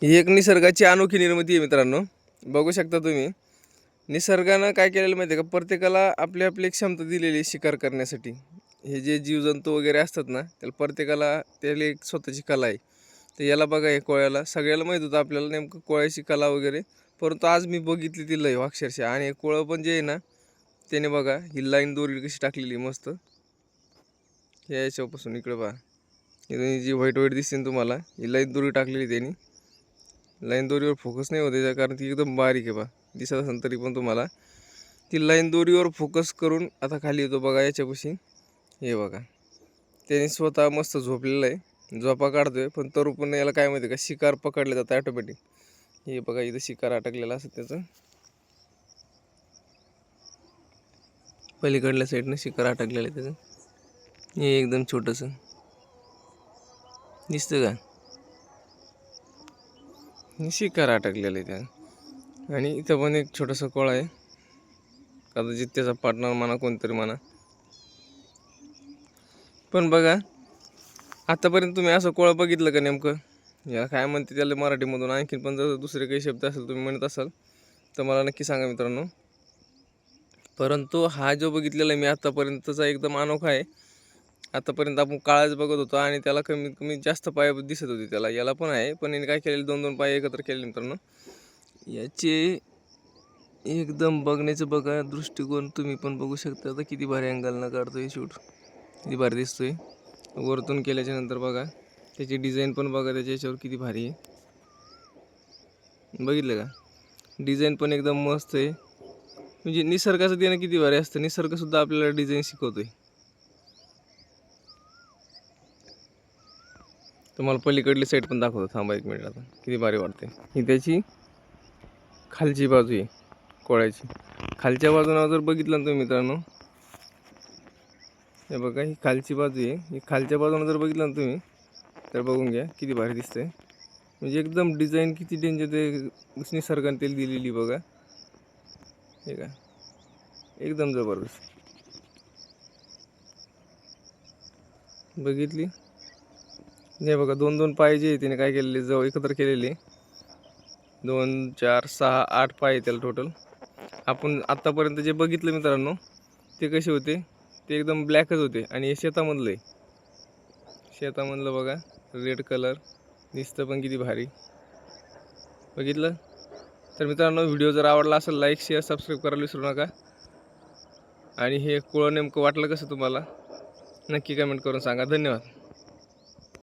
ही एक निसर्गाची अनोखी निर्मिती आहे मित्रांनो. बघू शकता तुम्ही, निसर्गानं काय केलेलं माहिती आहे का, प्रत्येकाला आपली आपली क्षमता दिलेली शिकार करण्यासाठी. हे जे जीवजंतू वगैरे असतात ना, त्याला प्रत्येकाला त्याला एक स्वतःची कला आहे. तर याला बघा, हे कोळ्याला सगळ्याला माहीत होतं आपल्याला नेमकं कोळ्याची कला वगैरे, परंतु आज मी बघितली ती लय अक्षरशः. आणि हे कोळं पण जे आहे ना, त्याने बघा ही लाईन दोरी कशी टाकलेली मस्त. हे याच्यापासून इकडे पहा, ही जी व्हाईट व्हाईट दिसते तुम्हाला, ही लाईन दोरी टाकलेली त्यांनी. लाईन दोरीवर फोकस नाही होते कारण ती एकदम बारीक आहे बा, दिसत असेल तरी पण तुम्हाला. ती लाईन दोरीवर फोकस करून आता खाली येतो बघा याच्यापाशी. हे बघा, त्याने स्वतः मस्त झोपलेलं आहे, झोपा काढतोय. पण तरू पण याला काय माहिती का, शिकार पकडले जातं ऑटोमॅटिक. हे बघा इथं शिकार अटकलेला असतं त्याचं, पलीकडल्या साईडनं शिकार अटकलेलं आहे त्याचं. हे एकदम छोटंसं दिसतं का, शिकार अटकलेलं आहे त्या. आणि इथं पण एक छोटासा कोळा आहे, कदाचित त्याचा पार्टनर म्हणा, कोणतरी म्हणा. पण बघा, आतापर्यंत तुम्ही असं कोळं बघितलं का नेमकं? या काय म्हणते त्याला मराठीमधून, आणखीन पण जर दुसरे काही शब्द असेल तुम्ही म्हणत असाल तर मला नक्की सांगा मित्रांनो. परंतु हा जो बघितलेला मी आतापर्यंतचा एकदम अनोखा आहे. आतापर्यंत आपण काळाच बघत होतो आणि त्याला कमीत कमी जास्त पाय दिसत होते त्याला. याला पण आहे, पण याने काय केलेलं, दोन दोन पाय एकत्र केले मित्रांनो. याचे एकदम बघण्याचं बघा दृष्टिकोन तुम्ही पण बघू शकता. आता किती भारी अँगलनं काढतोय शूट, किती भारी दिसतोय. वरतून केल्याच्या नंतर बघा त्याची डिझाईन पण बघा, त्याच्या याच्यावर किती भारी आहे. बघितलं का, डिझाईन पण एकदम मस्त आहे. म्हणजे निसर्गाचं देणं किती भारी असतं. निसर्गसुद्धा आपल्याला डिझाईन शिकवतोय. तुम्हाला पलीकडली साईड पण दाखवतो, थांबा एक मिनिट. आता किती भारी वाटते. ही त्याची खालची बाजू आहे कोळ्याची. खालच्या बाजूला जर बघितलं ना तुम्ही मित्रांनो, हे बघा ही खालची बाजू आहे. ही खालच्या बाजूला जर बघितलं ना तुम्ही तर बघून घ्या किती भारी दिसतंय. म्हणजे एकदम डिझाईन किती डेंजर ते निसर्गाने तेल दिलेली बघा. हे का, एकदम जबरदस्त. बघितली, हे बघा दोन दोन पाय जे तिने काय केलेले, जवळ एकत्र केलेले 2 4 6 8 पाय त्याला टोटल. आपण आत्तापर्यंत जे बघितलं मित्रांनो ते कसे होते, ते एकदम ब्लॅकच होते. आणि हे शेतामधलं आहे, शेतामधलं बघा रेड कलर दिसतं पण किती भारी. बघितलं तर मित्रांनो, व्हिडिओ जर आवडला असेल लाईक शेअर सबस्क्राईब करायला विसरू नका. आणि हे कोळं नेमकं वाटलं कसं तुम्हाला, नक्की कमेंट करून सांगा. धन्यवाद.